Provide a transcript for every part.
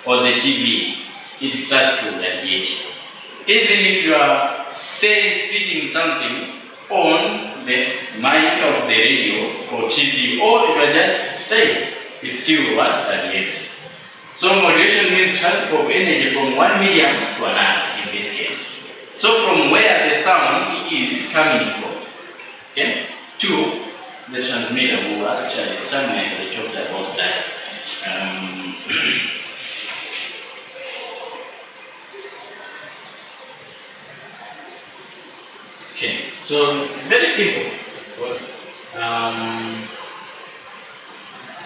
or the TV, it starts to radiate. Even if you are speaking something on the mic of the radio or TV, or if you are just saying, it still what radiates. So modulation means transfer of energy from one medium to another in this case. So from where the sound is coming from, okay, to the transmitter. We will actually somewhere talked about that. Okay, so very simple.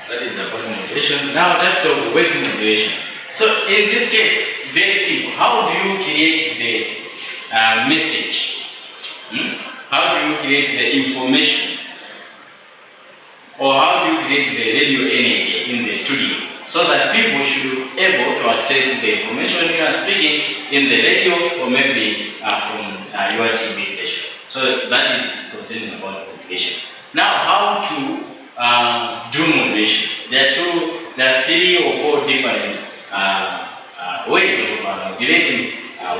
That is about modulation. Now let's talk about wave modulation. So in this case, very simple. How do you create the message? How do you create the information? Or how do you create the radio energy in the studio? So that people should be able to access the information you are speaking in the radio or maybe from your TV station. So that is concerning about modulation. Now how to do modulation? There are 3 or 4 different ways of modulating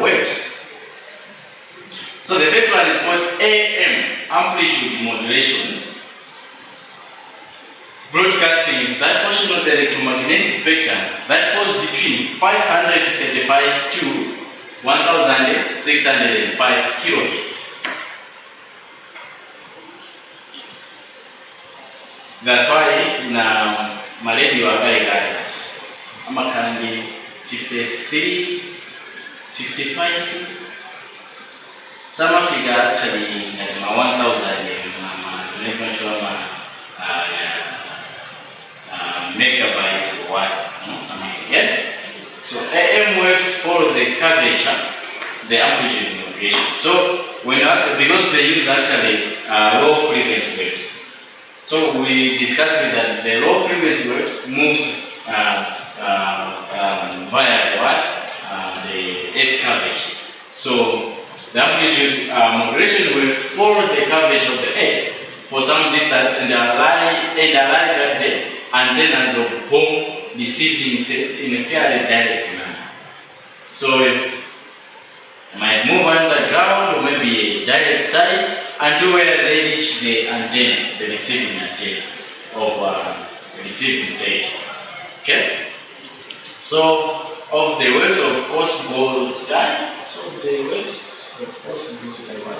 waves. So the first one is called AM, amplitude modulation. Broadcasting that portion of the electromagnetic spectrum that falls between 535 to 1605 kilohertz. That's why in radio guys, I'm currently 63, 65. Some Africa actually 1,000 megabytes or what? Yes. So AM waves follow the curvature, the amplitude modulation. So when because they use actually low frequency waves. So we discussed that the low frequency waves move via the what? The S curvature. So the amplitude modulation will follow the curvature of the S for some distance and arrive at the antennas of home receiving in a fairly direct manner. So it might move underground or maybe a direct side until where they reach the antenna, the receiving antenna of the receiving station. Okay? So of the waves of course goes down. So the waves of course goes down.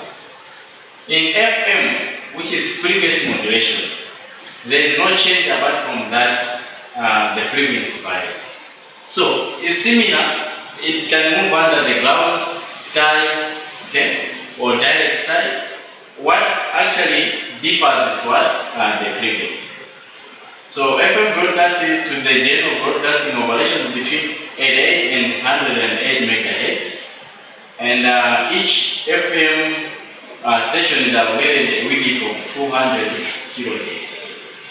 In FM, which is frequency modulation, there is no change apart from that the frequency varies. So it's similar. It can move under the ground, sky, okay, or direct side. What actually differs is what the frequency. So FM broadcasting to the general broadcasting operations between 88 and 108 megahertz, and each FM station is awarded a width of 200 kilohertz.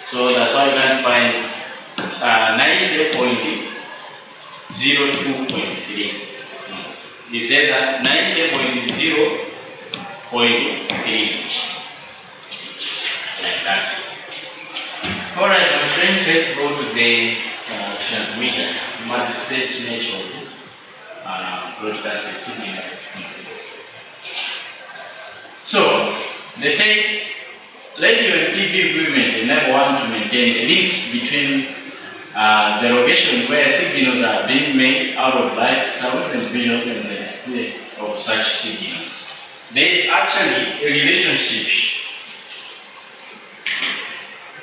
So that's why you can find 90.02.3. It says that 90.0.3. Like that. Alright, my friends, let's go to the transmitter. Multi-stage nature of broadcasting. So, they say radio and TV equipment enable one to maintain a link between the location where signals are being made out of light, sound, and visual, and the display of such signals. There is actually a relationship.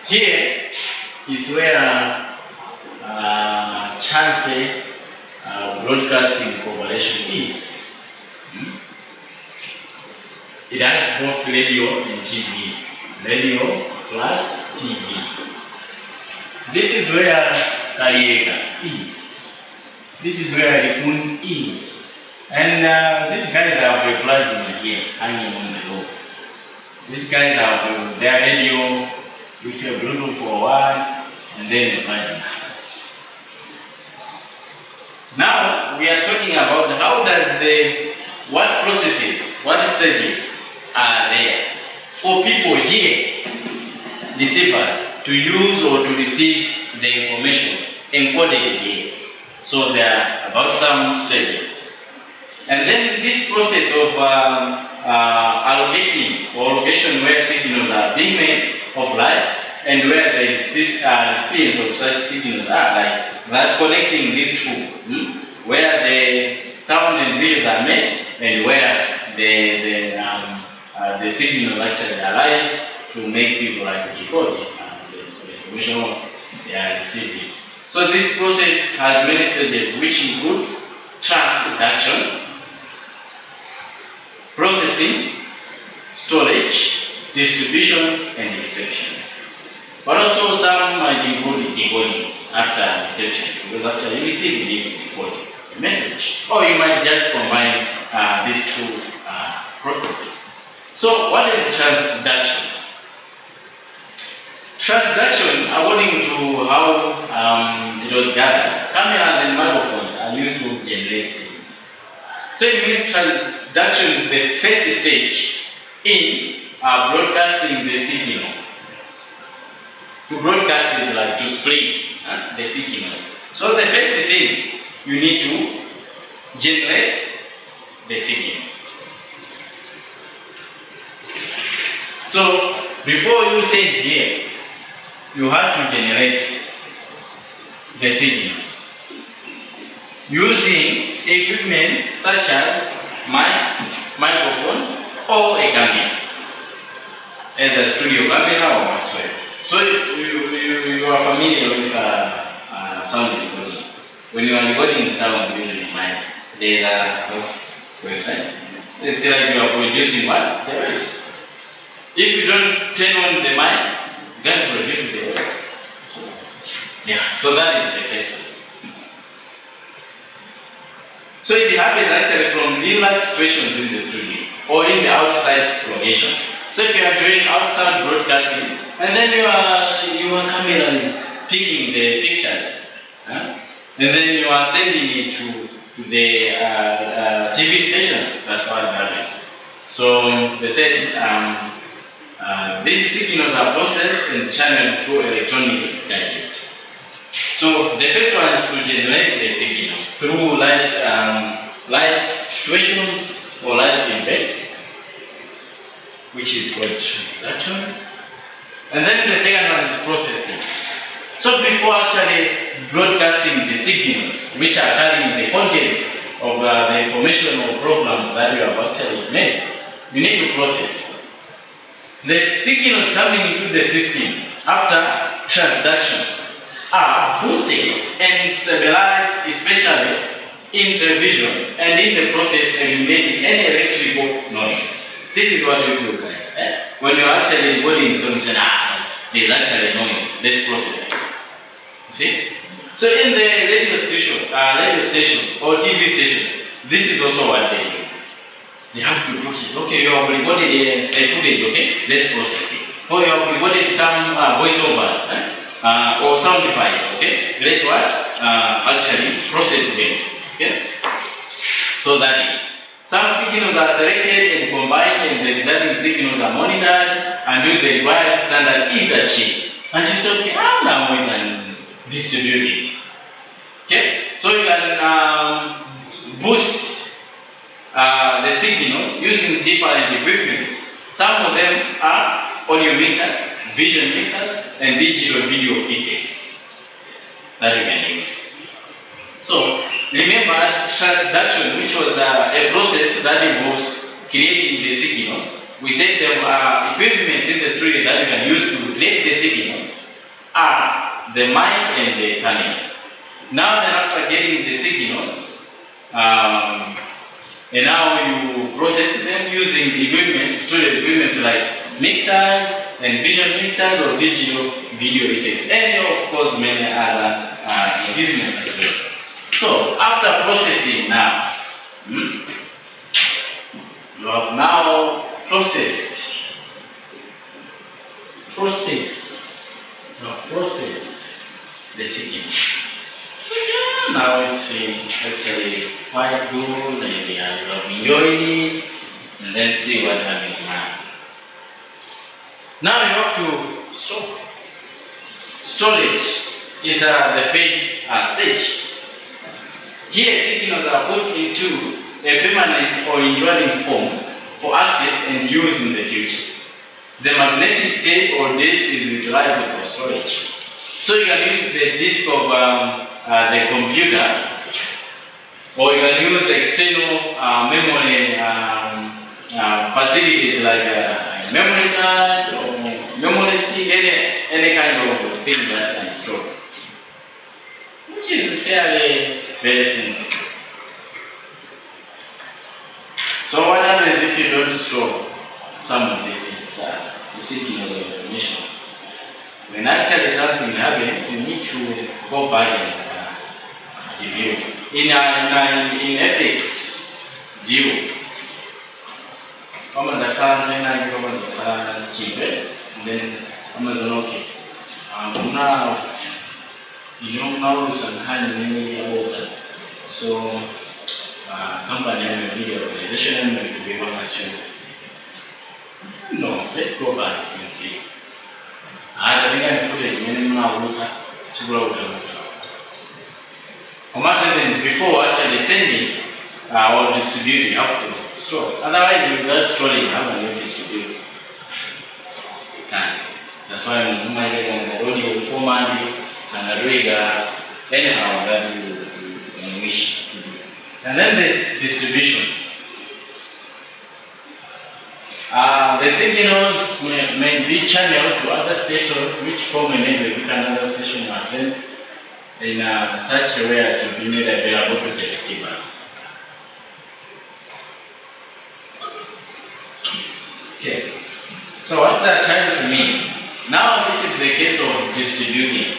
Here is where chance broadcasting cooperation is. It has both radio and TV. Radio plus TV. This is where Tariega is. This is where the moon is. And these guys have a plasma here hanging on the rope. These guys have their radio, which are Bluetooth for one, and then the plasma. Now we are talking about how does what processes, what stages are there for people here, receivers, to use or to receive the information encoded here. So there are about some stages. And then this process of allocating or allocation where signals are being made of light and where the fields of such signals are, like that connecting these two, where the sound and videos are made and where the signal actually arrives to make people like decode the information they are receiving. So this process has many stages which include transduction, processing, storage, distribution, and reception. But also some might include decoding after reception, because after you receive, you need to decode the message. Or you might just combine these two processes. So what is transduction? Transduction, according to how it was gathered, cameras and microphones are used to generate signals. So it means transduction is the first stage in broadcasting the signal. To broadcast is like to split the signal. So the first thing, you need to generate the signal. So before you send here, you have to generate the signal using equipment such as microphone or a camera, as a studio camera or whatsoever. So you are familiar with sound recording. When you are recording sound using mic, there is a website. It's like you are producing what? The voice. If you don't turn on the mic, you can't produce the voice. So that is the case. So it happens actually from real life situations in the studio or in the outside location. So if you are doing outside broadcasting, and then your camera is taking the pictures, and then you are sending it to the TV station. That's what happens. So they said these signals are processed and channeled through electronic gadgets. So the first one is to generate the signal through light situations or light events, which is called transduction. And then the second one is processing. So before actually broadcasting the signals, which are carrying the content of the information or program that you have actually made, you need to process. The signals coming into the system after transduction are boosted and stabilized, especially in television and in the process eliminating any electrical noise. This is what you do, guys. When you are actually recording something, there's actually noise. Let's process it. See? So in the radio station or TV station, this is also what they do. They have to process. Okay, you have recorded a footage, okay? Let's process it. Or you have recorded some voiceover, or sound device, okay? Let's what? Actually process them. Okay? So that is. Some signals are selected and combined, and the resulting signals are monitored and use the required standard interchange. And you say, okay, now we can distribute it. Okay? So you can boost the signal using different equipment. Some of them are audio meters, vision meters, and digital video effects that you can use. So remember transduction, which was a process that involves creating the signal. We said there are equipment in the studio that you can use to create the signal are the mic and the camera. Now then after getting the signal, and now you process them using the equipment, studio equipment like mixers and vision mixers or digital video effects, and of course many other equipment as well. So after processing now, you have now processed the signal. Now it's actually quite good, and you have enjoyed it, and then see what happens now. Now you have to store. Storage is the phase stage. Here, signals are put into a permanent or enduring form for access and use in the future. The magnetic tape or disk is utilized for storage. So you can use the disk of the computer, or you can use external memory facilities like memory card or memory stick, any kind of thing that can store, which is fairly very simple. So what happens if you don't store some of these signals of information? When actually something happens, you need to go back and review. In ethics view, then okay. Now you don't know some kind of many about that. So company may be organization may be one or two. No, let's go back and see. I think I put it minimum water to grow them. Before actually sending or distributing, you have to store. Otherwise, you just storing, how can you distribute? That's why you might get an audio format and a reader, anyhow that you wish to do. And then the distribution. The signals may be channeled to other stations which form a network with another station attend in such a way as to be made available to the receiver. Okay. So what's that trying to mean? Now this is the case of distributing.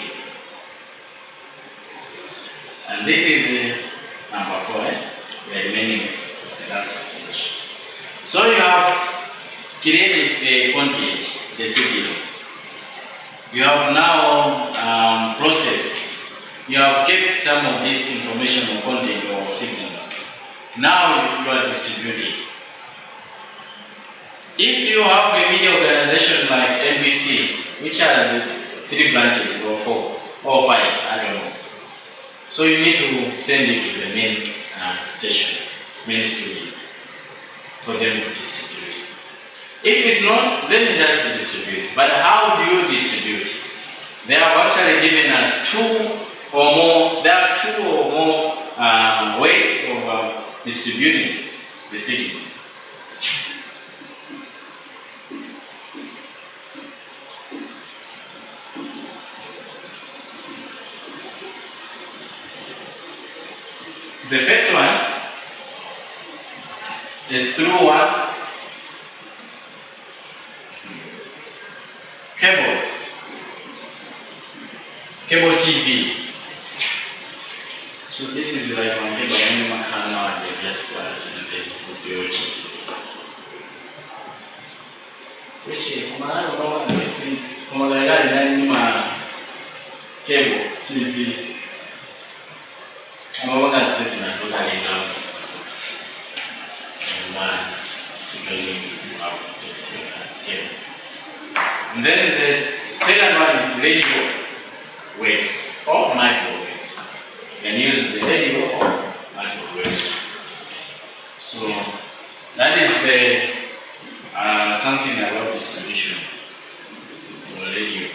And this is number 4, the remaining of the last stage. So you have created the content, the signal. You have now processed. You have kept some of this information or content or signal. Now you are distributing. If you have a media organization like NBC, which has 3 branches or 4 or 5, I don't know. So you need to send it to the main station, main studio, for them to distribute. If it's not, then it has to distribute. But how do you distribute? They have actually given us 2 or more, there are 2 or more ways of distributing the signal. The first one is through what? Cable TV. So this is like one cable animal canal they just and then put which is cable TV. I'm going to sit in a totally now. And then the second one is radio waves or microwave. You can use the radio or microwave. So that is the something about distribution for radio.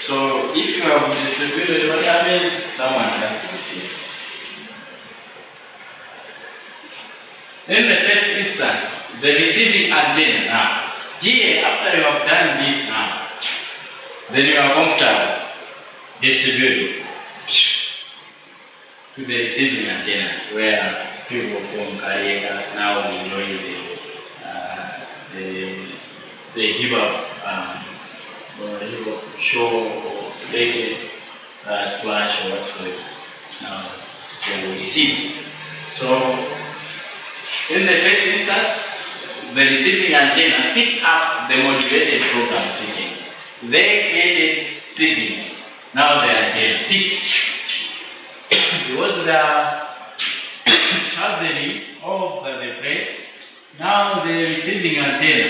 So if you have distributed what happens, someone has to receive. In the first instance, the receiving antenna now. Here, after you have done this now, then you are comfortable distributing to the receiving antenna where people from Korea now enjoy the give up show or latest splash or whatsoever. Now they will receive. So in the first instance, the receiving antenna picks up the modulated program signal. They created signals. Now the antenna picks because the charging of the plate. Now the receiving antenna.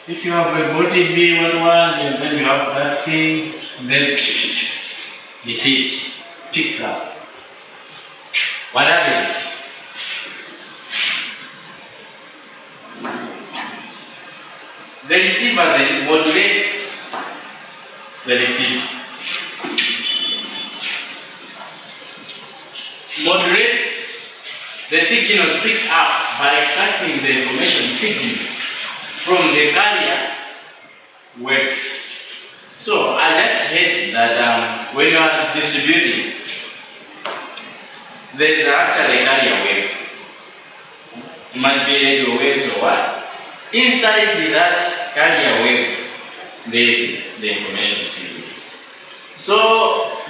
If you have a body B11 and then you have that thing, then it is picks up. What happens? The receiver then modulates the receiver. Modulates the signal picks up by extracting the information signal from the carrier wave. So I just heard that when you are distributing, there is actually a carrier wave. It must be radio waves or what? Inside that carrier wave, there is the information signal. So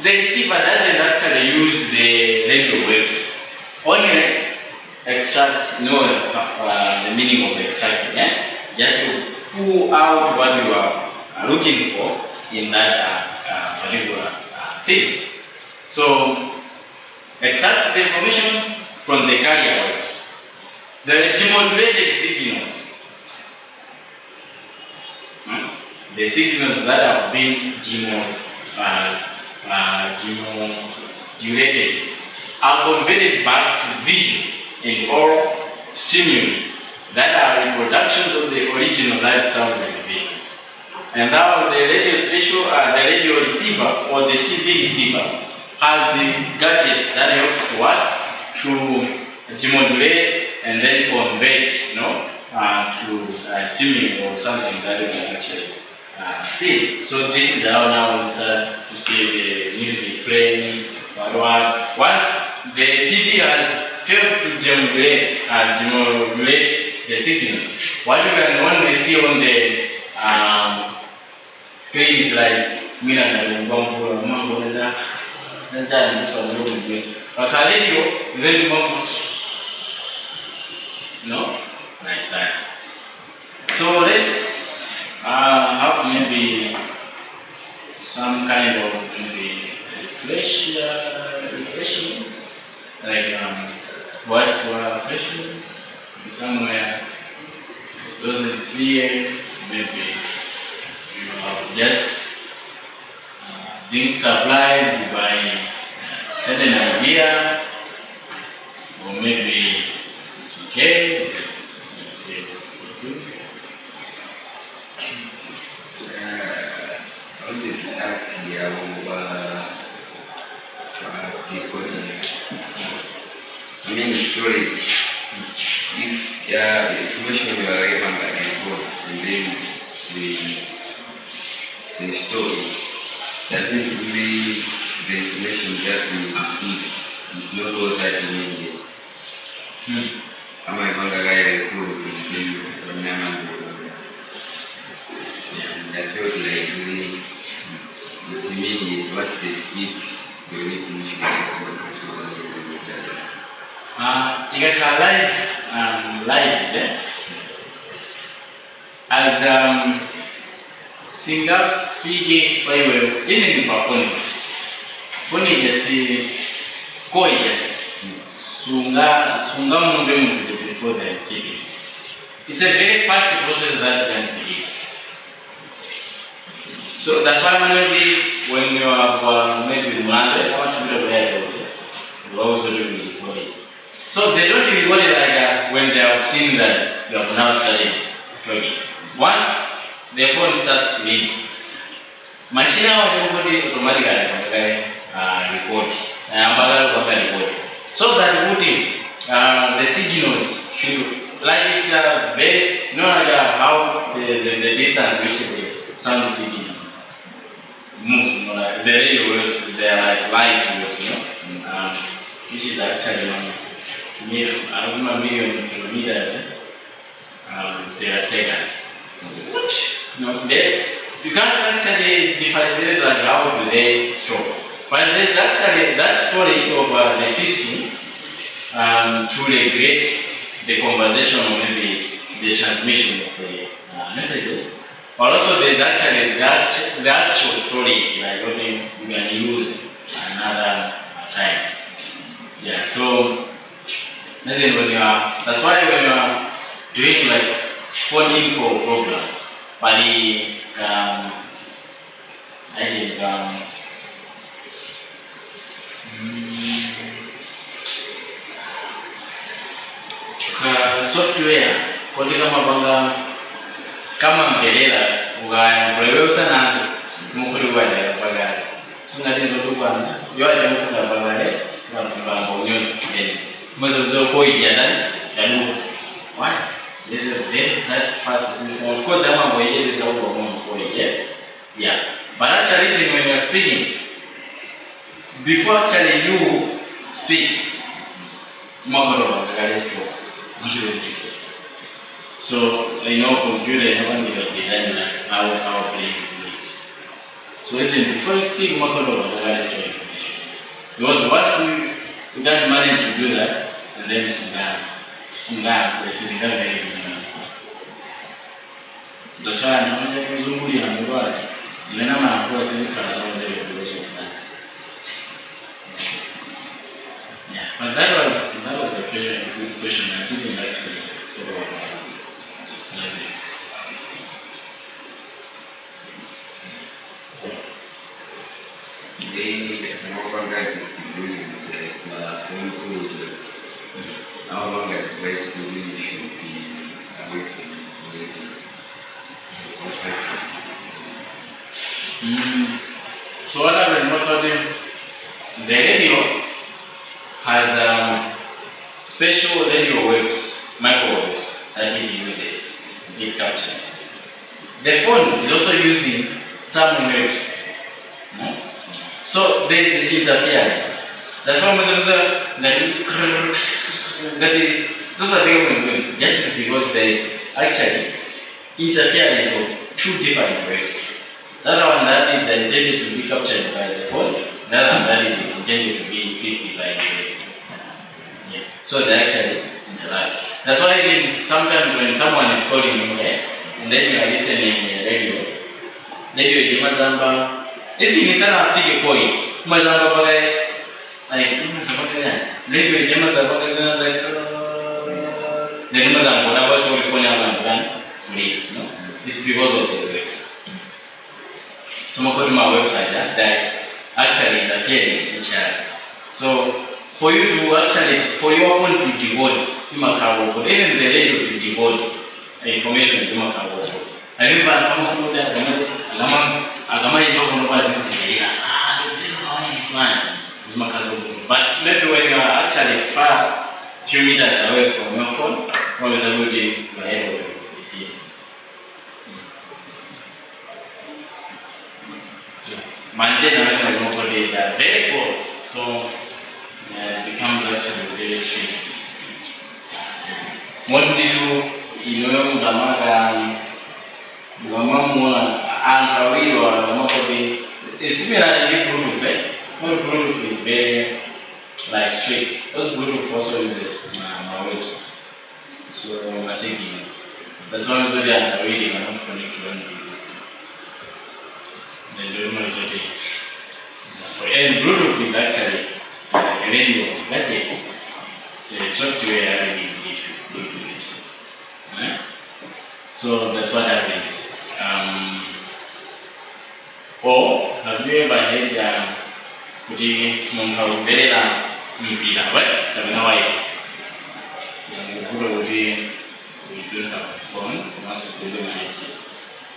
the receiver doesn't actually use the radio wave. Only extract, the meaning of extracting, just to pull out what you are looking for in that particular thing. So extract the information from the carrier wave. The demodulated signals, the signals that have been demodulated are converted back to video and oral stimuli that are reproductions of the original live sound and video. And now the radio receiver or the TV receiver has the gadget that helps to what? To demodulate and then convert, to stimuli or something that you can actually see. So this is how now we start to see the music playing. Once the TV has failed to demodulate the signal, what you can only see on the screen is like but a radio very much like that. So let's have maybe some kind of reflection, like what question somewhere doesn't clear, maybe you have just been supplied by certain idea, or maybe it's okay. Storage. If the information you are given by the board and then the storage, that means really the information that we receive is not all that we need. Am I going to get a code from Naman? That's what like really it's immediate. What's the speed the information ikaka live as singa pige kwa hiyo ini ni pakoni jesi koya sunga mumbe before the TV. It's a very fast process that can be. So that's why when you have made with Monday, I want to be aware of it. You also do it before it. So they don't even worry like when they have seen that you have now studied. Once the phone starts ringing, machine everybody automatically record. Record. So that routing, the signals should like it's very how the distance which the sound signal moves. The radio waves, they are like light waves, which is actually I don't know million kilometers per second. You can't actually differentiate like how do they stop. But there's actually that storage of the system to regulate the conversation or maybe the transmission of the messages. But also there's actually the actual storage like what you can use another time. Yeah, so that's why when you are doing like phone info program, software kama mpelela ugaye sana mukuru wale bagale sunga dizo tukwana yoya mukunda bagale na mbanga unyo kideni mazo koija ya lu why this is that part of course ama boye this is all one koija yeah but actually when you are speaking before actually you speak makoro bagale so I know computer haven't designed how playing it. So even before you speak makoro bagale because what we don't manage to do that and then it's very the time when you are going then I'm going to yeah, but that was a good question. I didn't like to sort of how long advice do we should be away from radio? So what happened? The radio has special radio waves, microwaves that is used in capture. The phone is also using some waves. So there is interference. That's why those are very just because they actually interference of two different waves. That one that is intended to be captured by the phone, that one that is intended to be picked by the radio. Yeah. So they actually interact. That's why sometimes when someone is calling you here, and then you are listening in the radio is Mazamba. If you can see a point, Mazamba like radio is Mazamba like the Mazamba whatever you no? It's because of the way. So I go to my website that actually interfere in each other. So for you to actually, for your phone to devote, you must have even the radio to devote information you must have also. I remember someone that Agama is not going to but maybe when you are actually far few meters away from your phone, or you are able to see. Maintain a remote data very poor, so it becomes actually very tricky. What do you know the Mamma and Kawil or the Mokobi? It's similar to Bluetooth. Not Bluetooth is very like straight. Those Bluetooth also uses my waves. So I think that's one of the things I'm reading and not connect to anything. And Bluetooth is actually a radio. That's it. The software really Bluetooth. Right? So that's what happens. Or have you ever heard putting Mumhaubela Mubila? What? I know why. We don't have a phone.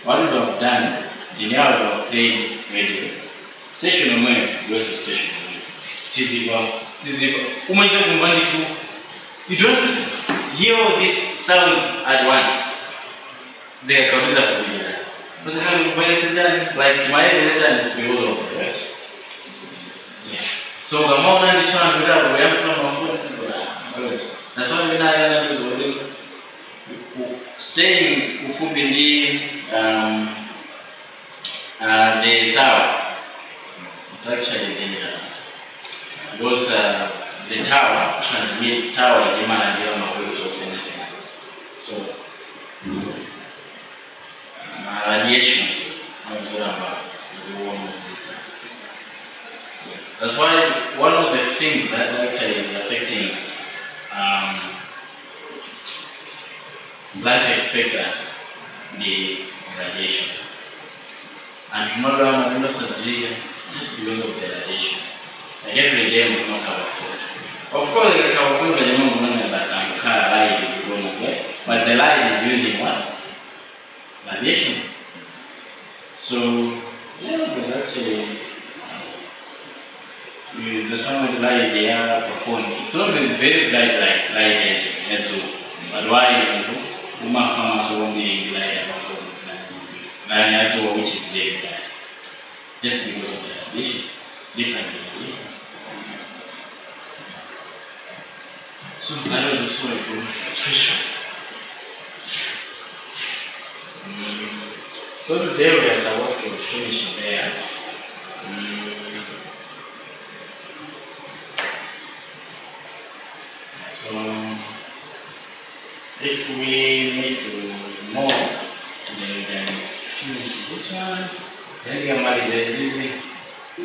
What we have done, the now we have played radio. Station of mine goes to station. You don't hear this sound at once. They are computer for you. But how you like my religion is because of the rest. Yeah. So the more than this one, we have some that's why we are staying the tower. It's actually dangerous. Because the tower transmits tower demand and waves of anything. So radiation. That's why one of the things that actually is affecting life expectancy, the radiation. And tomorrow I'm going to surgery just because of the radiation. Like every day I'm not have a food. Of course, I can go to the moon and I'm going to but the light is using what? Radiation. So, yeah, but actually, the sun is light they are performing. So it's very bright light as well. But why, Uma farmers only light as well, which is very bright. Just because of the radiation, different radiation. So that was the story for nutrition. So today we are about to finish there. So if we need to more, then we can finish this one. Then we can marry the easy. We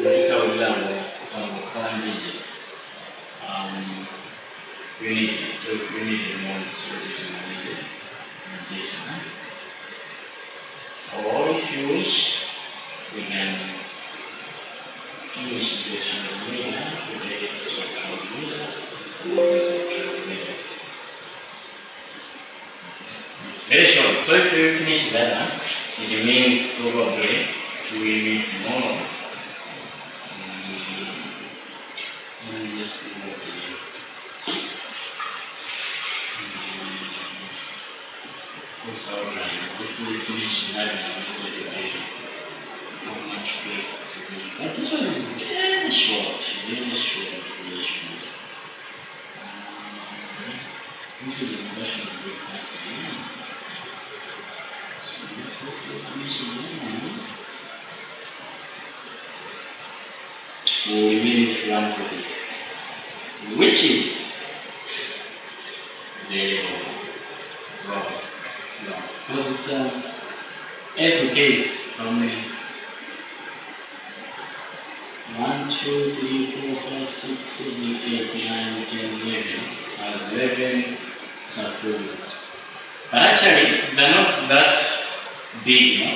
need more solution needed. Or if you wish, we can use this transmitter to take it to a transmitter. Very short. So if you finish that, it means probably we need tomorrow. If we finish that, how much weight to do. But this one is very short, very short. This is a question of Brocasting. So let's finish it. We need one for this, which is the raw. Because it's every case, how many? 1, 2, 3, 4, 5, 6, 7, 8, 9, 10, 11. 11 approved. But actually, they're not that big, no?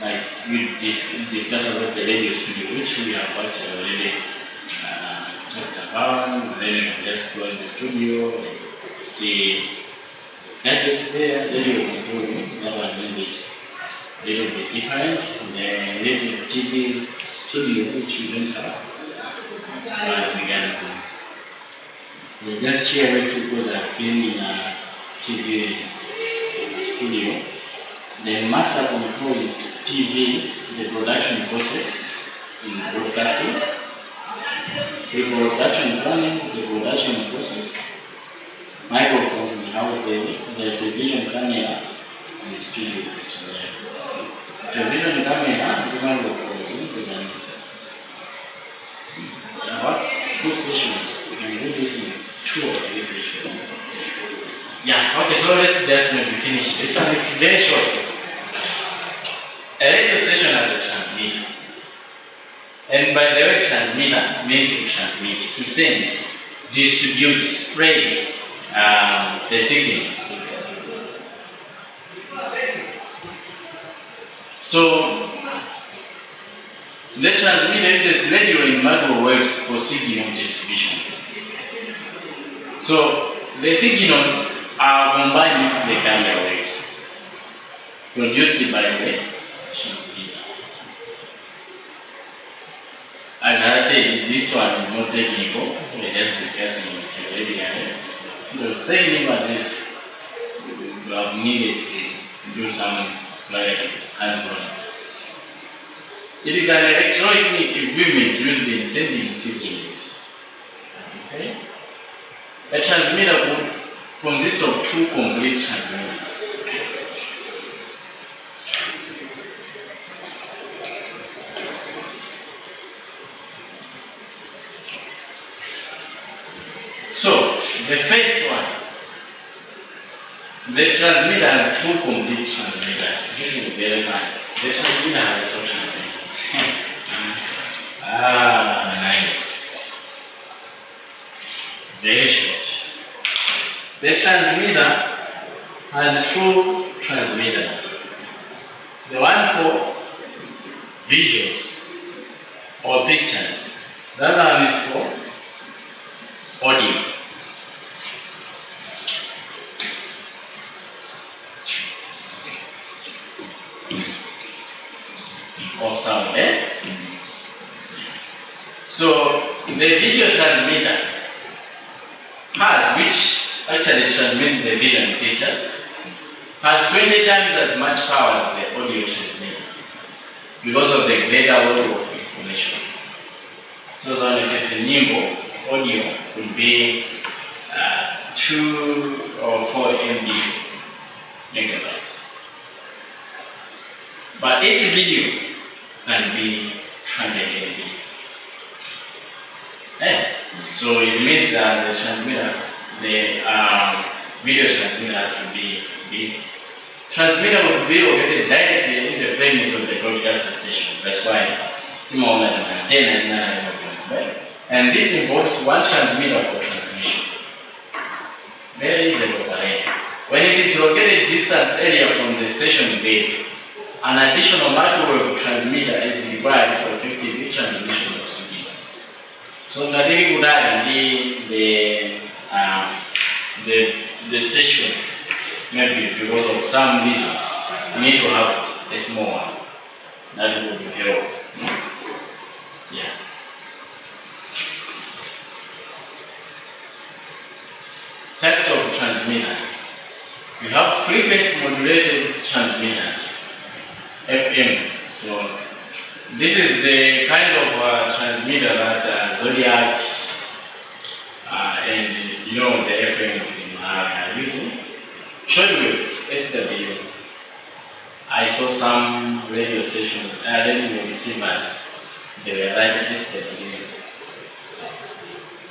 Like you discussed about the radio studio, which we have actually already talked about. Then you can just go in the studio, see gadgets there, then you can do that one maybe a little bit different. The little TV studio, which we don't have, we can do. Just share with people that came in a TV studio. The master control TV, the production process in broadcasting, the production planning, the production process, microphone, how the television camera, and the studio. Television camera, the microphone, what? 2 sessions. You can do this in 2 or 3 sessions. Yeah, okay, so let's just maybe finish this one. It's very short. A radio station has a transmitter. And by the way, transmitter means to transmit, to send, distribute, spread the signal. So, the transmitter is radio in microwaves for signal distribution. So, the signals are combined with the camera waves produced by the transmitter. As I said, this one is not technical, we are just discussing it theoretically. The technical is you have needed to do some like hands-on. It is an electronic equipment used in sending signals. Okay? A transmitter consists of 2 complete transmitters. So, the first one, the transmitter has 2 complete transmitters. This is very fine. The transmitter has a transmitter. Nice. Very short. The transmitter has 2 transmitters. The one for visuals or pictures. The other one is for audio. transmitter has, which actually transmits the video and picture, has 20 times as much power as the audio transmitter because of the greater volume of information. So that if it's a nimble audio would be 2 or 4 MB megabytes. But each video can be 100 MB. So it means that the transmitter, the video transmitter has to be big. Transmitter will be located directly in the premise of the broadcast station. That's why smaller than antenna and right? And this involves one transmitter for transmission. Very easy to operate. When it is located distant area from the station base, an additional microwave transmitter is required for effective transmission of signal. So that we would add the station, maybe because of some reason, we need to have a small one. That would help. Yeah. Types of transmitters. We have frequency modulated transmitters, FM. So this is the kind of transmitter that Zodiac and the FM are using. Shortwave, SW. I saw some radio stations, radio receivers, they were writing SW.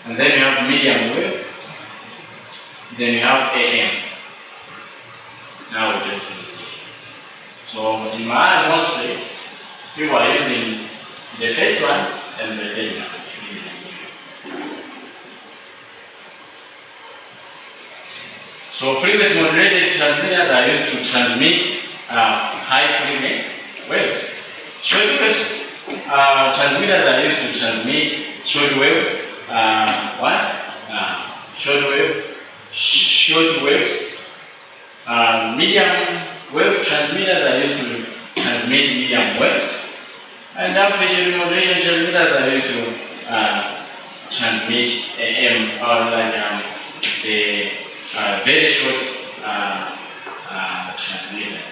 And then you have medium wave, then you have AM. Now we just use it. So in my mostly, people are using the first one and the third one. So frequency modulated transmitters are used to transmit high frequency waves. Shortwave transmitters are used to transmit shortwave shortwave. Medium wave transmitters are used to transmit medium waves, and frequency modulation transmitters are used to transmit AM or like the very short transmitter.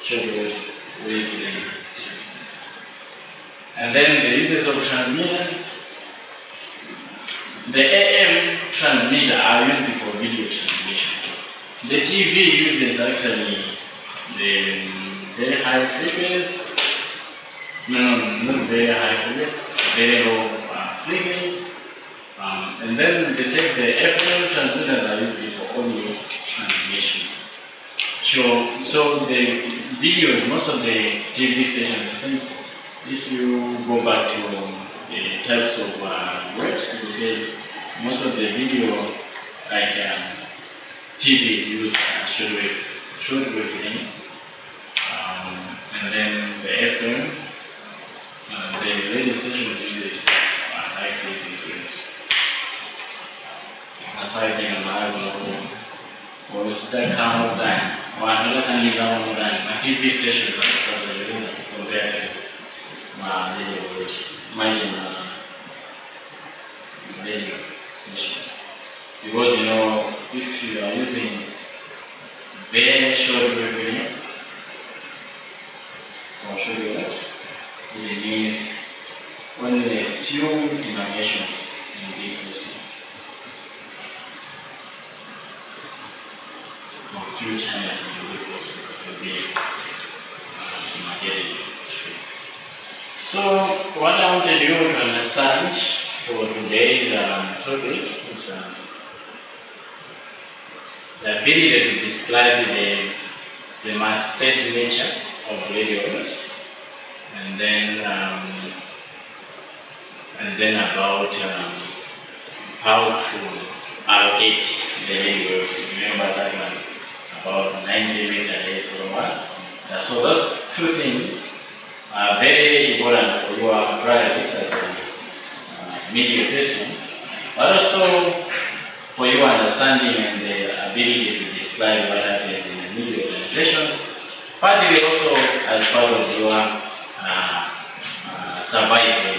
Shortwave wavelength. And then the uses of transmitters. The AM transmitter are used for video transmission. The TV uses actually the very high frequency, not very high frequency, very low frequency, and then they take the FM transmitters are used for audio transmission. So the videos, most of the TV stations, if you go back to the types of waves, you say most of the video, like TV, use shortwave length, and then the FM, the radio station uses high frequency. That's why I think I'm or that kind of time, or another kind of time, my TV station is compared to my radio waves, radio station. Because if you are using very short wavelength or short waves, it means only a few information in this system. Or few channels in this system will be material. So what I wanted you to understand for today's topic is the ability to describe the mass-based nature of radio waves, and then about how to allocate the radio waves. Remember that one about 90 meters per hour. So those two things are very important for your practice as a media person, but also for your understanding and the ability to describe what happens in the media organization, partly also as part of your survival